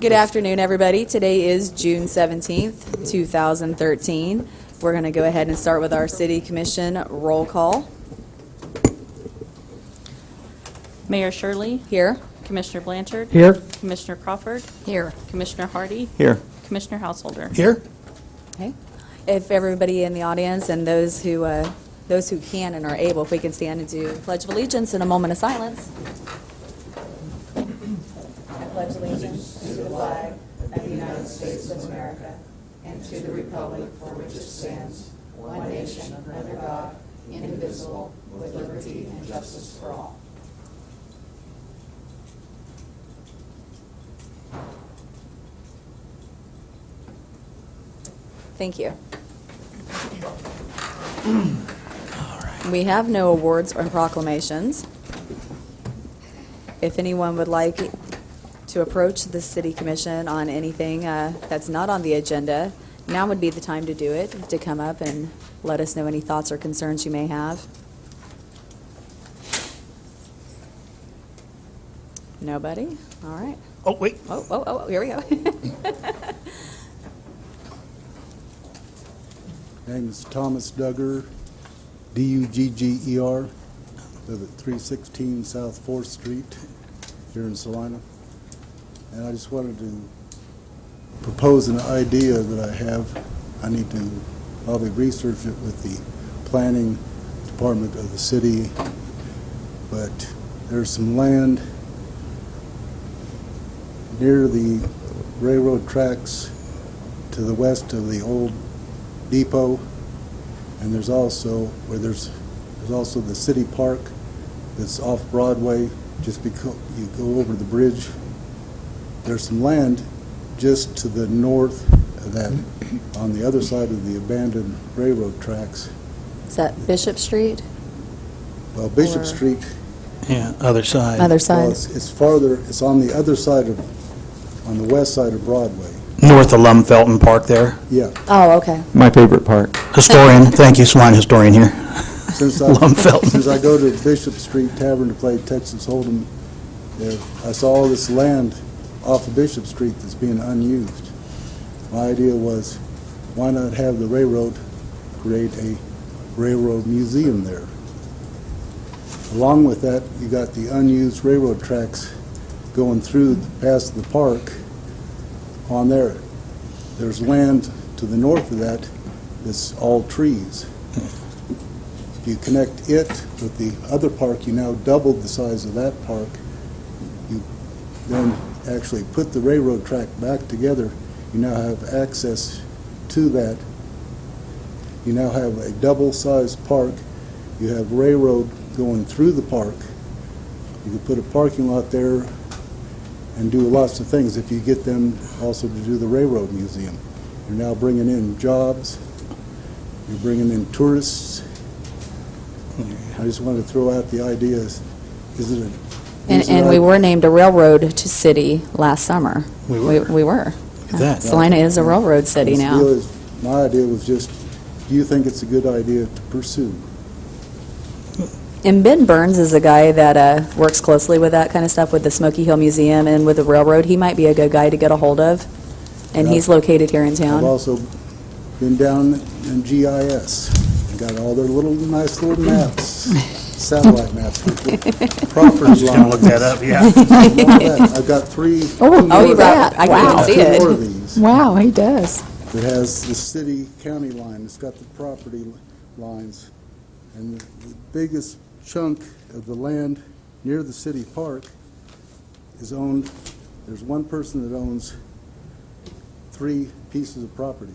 Good afternoon, everybody. Today is June 17th, 2013. We're going to go ahead and start with our City Commission roll call. Mayor Shirley. Here. Commissioner Blanchard. Here. Commissioner Crawford. Here. Commissioner Hardy. Here. Commissioner Householder. Here. Okay. If everybody in the audience and those who can and are able, if we can stand and do Pledge of Allegiance in a moment of silence. I pledge allegiance to the flag of the United States of America and to the republic for which it stands, one nation under God, indivisible, with liberty and justice for all. Thank you. We have no awards or proclamations. If anyone would like to approach the City Commission on anything that's not on the agenda, now would be the time to do it, to come up and let us know any thoughts or concerns you may have. Nobody? All right. Oh, wait. Oh, here we go. My name is Thomas Duggar, D-U-G-G-E-R. Live at 316 South 4th Street here in Salina. And I just wanted to propose an idea that I have. I need to probably research it with the planning department of the city. But there's some land near the railroad tracks to the west of the old depot, and there's also the city park that's off Broadway. Just because you go over the bridge, there's some land just to the north of that, on the other side of the abandoned railroad tracks. Is that Bishop Street? Well, Bishop Or- Street. Yeah, other side. Other side? Well, it's farther. It's on the other side on the west side of Broadway. North of Felton Park there. Yeah. Oh, okay. My favorite part. Historian. Thank you, Salina historian here. Since I go to Bishop Street Tavern to play Texas Hold'em, I saw all this land off of Bishop Street that's being unused. My idea was, why not have the railroad create a railroad museum there? Along with that, you got the unused railroad tracks going through past the park on there. There's land to the north of that that's all trees. If you connect it with the other park, you now doubled the size of that park. You then actually put the railroad track back together. You now have access to that. You now have a double-sized park. You have railroad going through the park. You could put a parking lot there and do lots of things if you get them also to do the railroad museum. You're now bringing in jobs. You're bringing in tourists. I just wanted to throw out the idea, And we were named a railroad to city last summer. We were. We were. Look at that. Salina is a railroad city now. My idea was just, do you think it's a good idea to pursue? And Ben Burns is a guy that works closely with that kind of stuff with the Smoky Hill Museum and with the railroad. He might be a good guy to get a hold of, and he's located here in I've town. also been down in GIS and got all their nice little maps, satellite maps with the property lines. Just gonna look that up, yeah. All that. I've got three. Oh, you brought, I can't see Two more it. of these. Wow, he does. It has the city-county line. It's got the property lines. And the biggest chunk of the land near the city park is owned, there's one person that owns 3 pieces of property.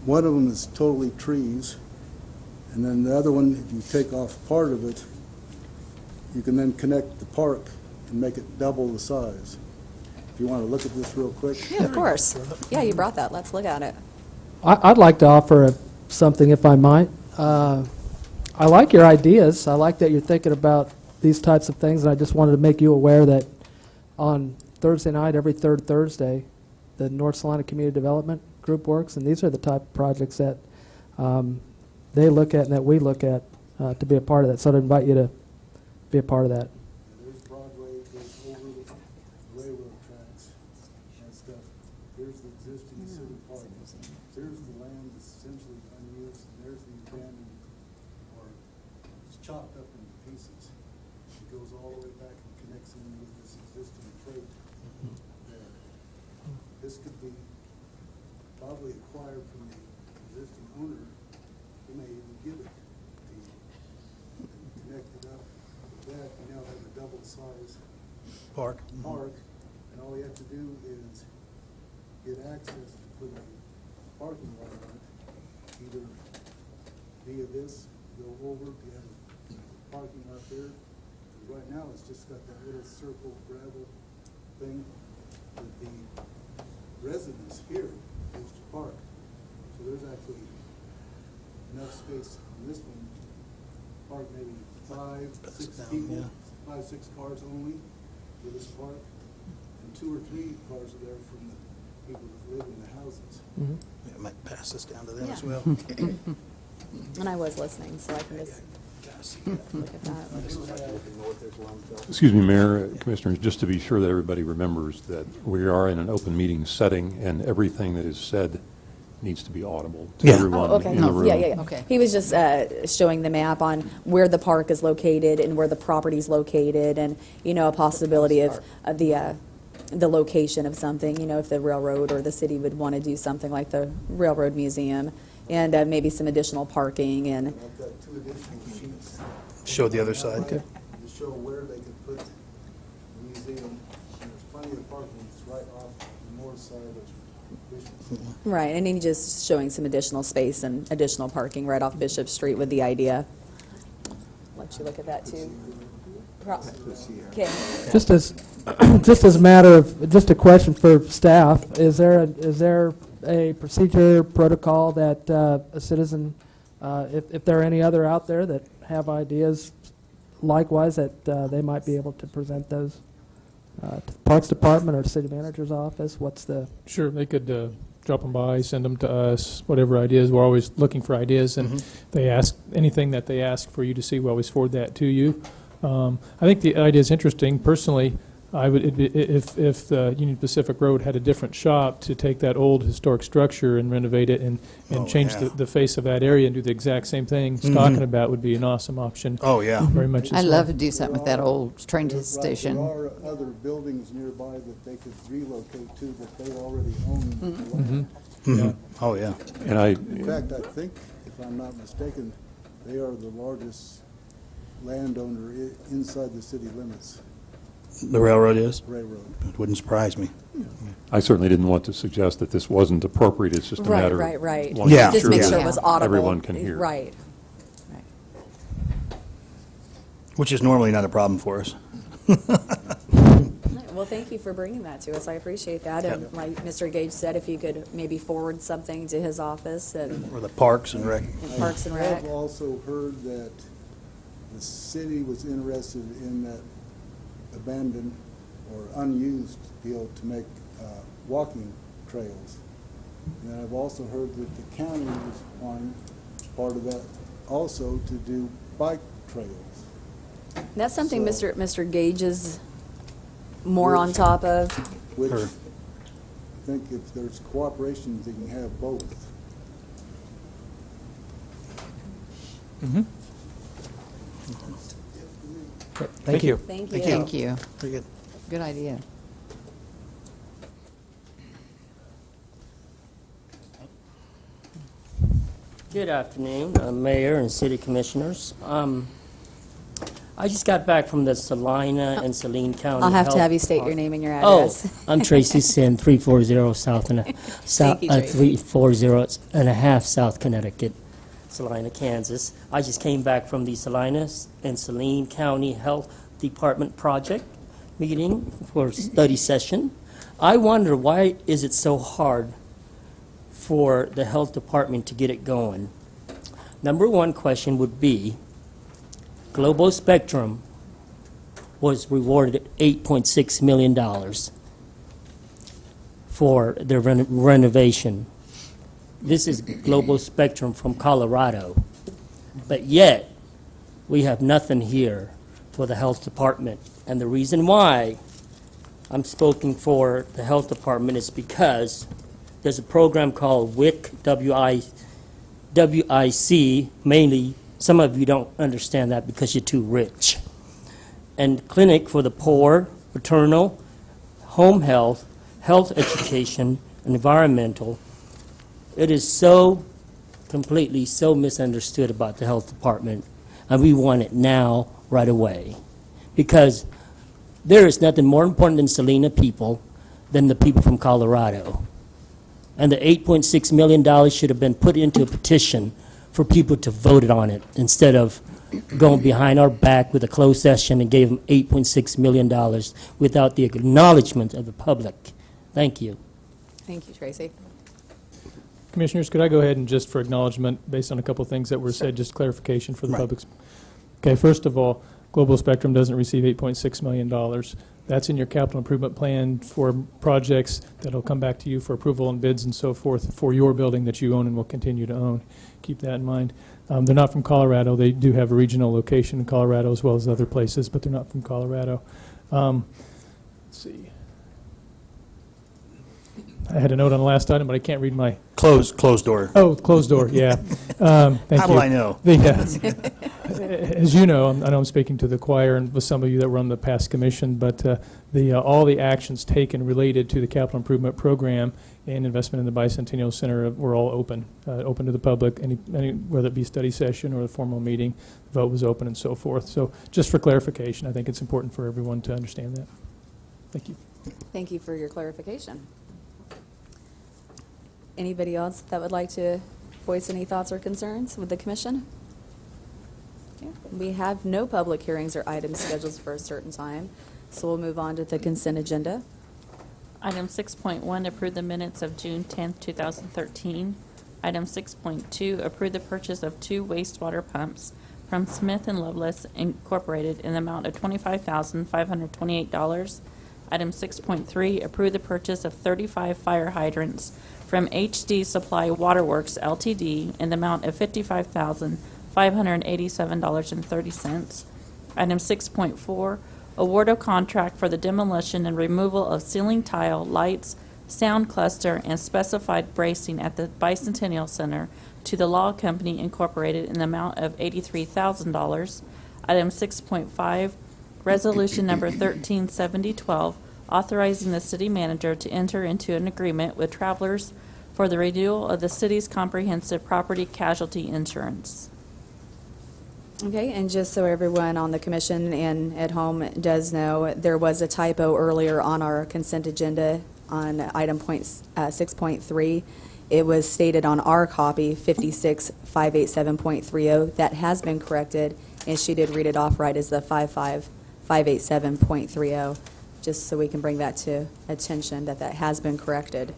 One of them is totally trees, and then the other one, if you take off part of it, you can then connect the park and make it double the size. If you want to look at this real quick. Yeah, of course. Yeah, you brought that. Let's look at it. I'd like to offer something, if I might. I like your ideas. I like that you're thinking about these types of things, and I just wanted to make you aware that on Thursday night, every third Thursday, the North Salina Community Development Group works, and these are the type of projects that they look at and that we look at to be a part of that. So I'd invite you to be a part of that. There's Broadway, goes over the railroad tracks. chopped up into pieces. It goes all the way back and connects in with this existing freight there. This could be probably acquired from the existing owner. They may even give it to you. Connect it up with that, you now have a double size Park. park, and all you have to do is get access to put a parking lot on it, either via this, go over, if you have a parking lot there. 'Cause right now, it's just got that little circle gravel thing that the residents here used to park. So there's actually enough space on this one, to park maybe six down, people, yeah. 5, 6 cars only for this park, and 2 or 3 cars are there from the people that live in the houses. Yeah, might pass this down to them as Yeah. well. And I was listening, so I can just look at that. Excuse me, Mayor, Commissioners, just to be sure that everybody remembers that we are in an open meeting setting, and everything that is said needs to be audible to Yeah. Oh, everyone okay. in the room. Yeah, yeah, yeah. Okay. He was just showing the map on where the park is located and where the property's located, and, you know, a possibility of the location of something, you know, if the railroad or the city would want to do something like the Railroad Museum, and maybe some additional parking, and, And I've got 2 additional sheets. Show the other side. To show where they could put the museum. And there's plenty of parking, it's right off the north side of Bishop. right, and then just showing some additional space and additional parking right off Bishop Street with the idea. Let you look at that, too. Okay. Just as, just as a matter of, just a question for staff, is there a procedure, protocol that a citizen, if there are any other out there that have ideas likewise, that they might be able to present those to the Parks Department or City Manager's Office? What's the, Sure, they could drop them by, send them to us, whatever ideas. We're always looking for ideas, and they ask anything that they ask for you to see, we always forward that to you. I think the idea is interesting. Personally, I would, if the Union Pacific Road had a different shop, to take that old historic structure and renovate it and Oh, change yeah. the face of that area and do the exact same thing it's talking about would be an awesome option. Oh, yeah. Very much. I'd as love well. to do something with that old train Right, station. There are other buildings nearby that they could relocate to that they already own the land. Mhm. Oh, yeah. And I, In fact, I think, if I'm not mistaken, they are the largest landowner inside the city limits, The railroad is? railroad. It wouldn't surprise me. I certainly didn't want to suggest that this wasn't appropriate. It's just a Right, matter right, of right. wanting to Yeah. Just make yeah. sure it was audible. Everyone can hear. Right. Which is normally not a problem for us. Well, thank you for bringing that to us. I appreciate that. And like Mr. Gage said, if you could maybe forward something to his office and Or the Parks and Rec. Parks and I Rec. have also heard that the city was interested in that abandoned or unused deal to make walking trails. And I've also heard that the county was wanting, as part of that, also to do bike trails. That's something So- Mr. Gage is more on top of. Which Sure. I think if there's cooperation, they can have both. Thank you. Thank you. Thank you. Very good. Good idea. Good afternoon, Mayor and City Commissioners. I just got back from the Salina and Saline County. I'll have to Health have you state your Department. name and your Oh, address. I'm Tracy Sin, 340 Thank you, Tracy. 340 and a half South Connecticut, Salina, Kansas. I just came back from the Salina and Saline County Health Department project meeting for study session. I wonder, why is it so hard for the health department to get it going? Number one question would be, Global Spectrum was rewarded $8.6 million for their renovation. This is Global Spectrum from Colorado. But yet, we have nothing here for the health department. And the reason why I'm speaking for the health department is because there's a program called WIC, WIC, mainly Some of you don't understand that because you're too rich. And clinic for the poor, maternal, home health, health education, environmental. It is so completely so misunderstood about the health department, and we want it now, right away. Because there is nothing more important than Salina people than the people from Colorado. And the $8.6 million should have been put into a petition for people to vote on it instead of going behind our back with a closed session and gave them $8.6 million without the acknowledgement of the public. Thank you. Thank you, Tracy. Commissioners, could I go ahead and just for acknowledgement, based on a couple of things that were said, just clarification for the Right. public. Okay, first of all, Global Spectrum doesn't receive $8.6 million. That's in your capital improvement plan for projects that'll come back to you for approval and bids and so forth for your building that you own and will continue to own. Keep that in mind. They're not from Colorado. They do have a regional location in Colorado as well as other places, but they're not from Colorado. Let's see. I had a note on the last item, but I can't read my... Closed door. Oh, closed door, yeah. Thank How you. will I know? As you know, I know I'm speaking to the choir and with some of you that were on the past commission, but all the actions taken related to the capital improvement program and investment in the Bicentennial Center were all open to the public, whether it be study session or the formal meeting, the vote was open and so forth. So just for clarification, I think it's important for everyone to understand that. Thank you. Thank you for your clarification. Anybody else that would like to voice any thoughts or concerns with the commission? Okay. We have no public hearings or items scheduled for a certain time, so we'll move on to the consent agenda. Item 6.1, approve the minutes of June 10th, 2013. Item 6.2, approve the purchase of 2 wastewater pumps from Smith & Lovelace Incorporated in the amount of $25,528. Item 6.3, approve the purchase of 35 fire hydrants from HD Supply Waterworks Ltd. in the amount of $55,587.30. Item 6.4, award a contract for the demolition and removal of ceiling tile, lights, sound cluster, and specified bracing at the Bicentennial Center to the Law Company Incorporated in the amount of $83,000. Item 6.5, resolution number 137012, authorizing the city manager to enter into an agreement with Travelers for the renewal of the city's comprehensive property casualty insurance. Okay, and just so everyone on the commission and at home does know, there was a typo earlier on our consent agenda on item 6.3. It was stated on our copy, 56587.30. That has been corrected, and she did read it off right as the 55587.30, just so we can bring that to attention that that has been corrected.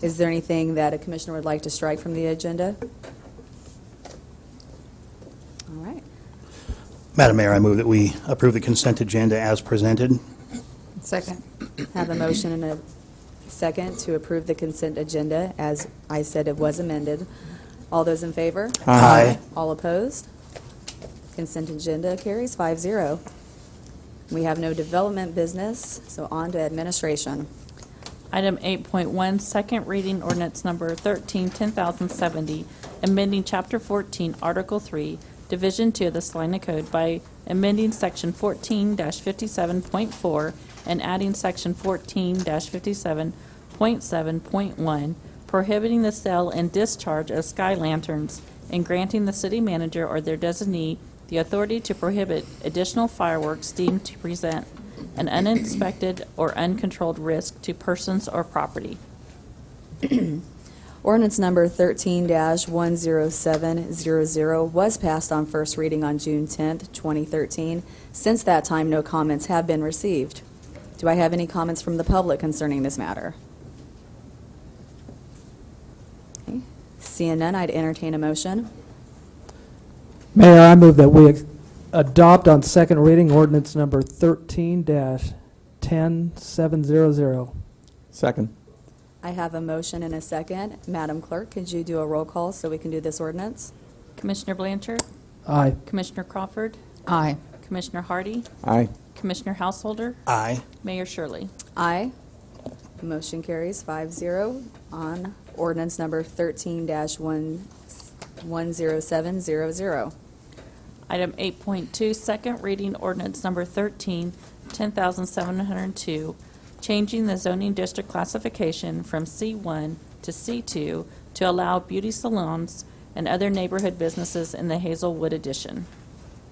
Is there anything that a commissioner would like to strike from the agenda? All right. Madam Mayor, I move that we approve the consent agenda as presented. Second. Have a motion and a second to approve the consent agenda as I said it was amended. All those in favor? Aye. All opposed? Consent agenda carries 5-0. We have no development business, so on to administration. Item 8.1, second reading ordinance number 10070, amending Chapter 14, Article 3, Division 2 of the Salina Code by amending Section 14-57.4 and adding Section 14-57.7.1, prohibiting the sale and discharge of sky lanterns, and granting the city manager or their designee the authority to prohibit additional fireworks deemed to present an uninspected or uncontrolled risk to persons or property. Ordinance number 13-10700 was passed on first reading on June 10th, 2013. Since that time, no comments have been received. Do I have any comments from the public concerning this matter? Okay. Seeing none, I'd entertain a motion. Mayor, I move that we adopt on second reading ordinance number 13-10700. Second. I have a motion and a second. Madam Clerk, could you do a roll call so we can do this ordinance? Commissioner Blanchard, Aye. Commissioner Crawford, Aye. Commissioner Hardy, Aye. Commissioner Householder, Aye. Mayor Shirley. Aye. Motion carries 5-0 on ordinance number 13-10700. Item 8.2, second reading ordinance number 13, 10,702, changing the zoning district classification from C1 to C2 to allow beauty salons and other neighborhood businesses in the Hazelwood addition.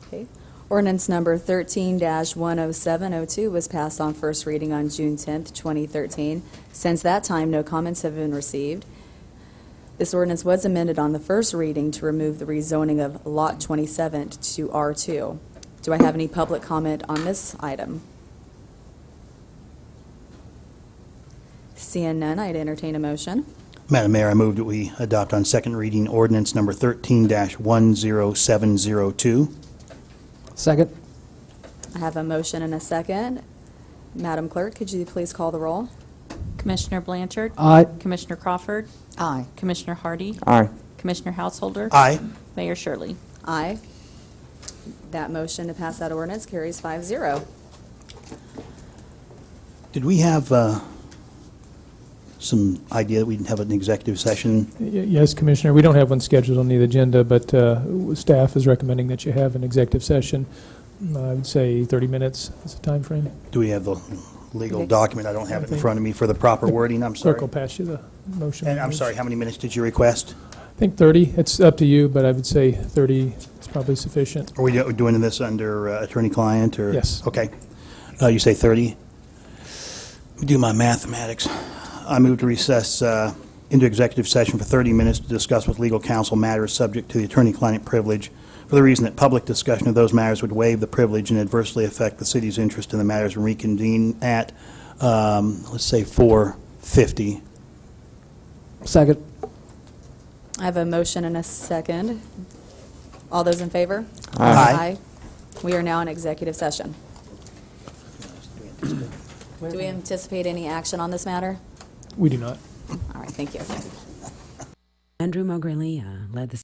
Okay. Ordinance number 13-10702 was passed on first reading on June 10th, 2013. Since that time, no comments have been received. This ordinance was amended on the first reading to remove the rezoning of Lot 27 to R2. Do I have any public comment on this item? Seeing none, I'd entertain a motion. Madam Mayor, I move that we adopt on second reading ordinance number 13-10702. Second. I have a motion and a second. Madam Clerk, could you please call the roll? Commissioner Blanchard. Aye. Commissioner Crawford. Aye. Commissioner Hardy. Aye. Commissioner Householder. Aye. Mayor Shirley. Aye. That motion to pass that ordinance carries 5-0. Did we have some idea that we'd have an executive session? Yes, Commissioner, we don't have one scheduled on the agenda, but staff is recommending that you have an executive session. I would say 30 minutes is the time frame. Do we have the legal Okay. document? I don't have it in front of me for the proper wording. I'm sorry. Clerk will pass you the motion. And I'm sorry, how many minutes did you request? I think 30. It's up to you, but I would say 30 is probably sufficient. Are we doing this under attorney-client, or? Yes. Okay. You say 30? Let me do my mathematics. I move to recess into executive session for 30 minutes to discuss with legal counsel matters subject to the attorney-client privilege for the reason that public discussion of those matters would waive the privilege and adversely affect the city's interest in the matters, and reconvene at, let's say, 4:50. Second. I have a motion and a second. All those in favor? Aye. We are now in executive session. Do we anticipate any action on this matter? We do not. All right, thank you. Andrew Mogrelia led the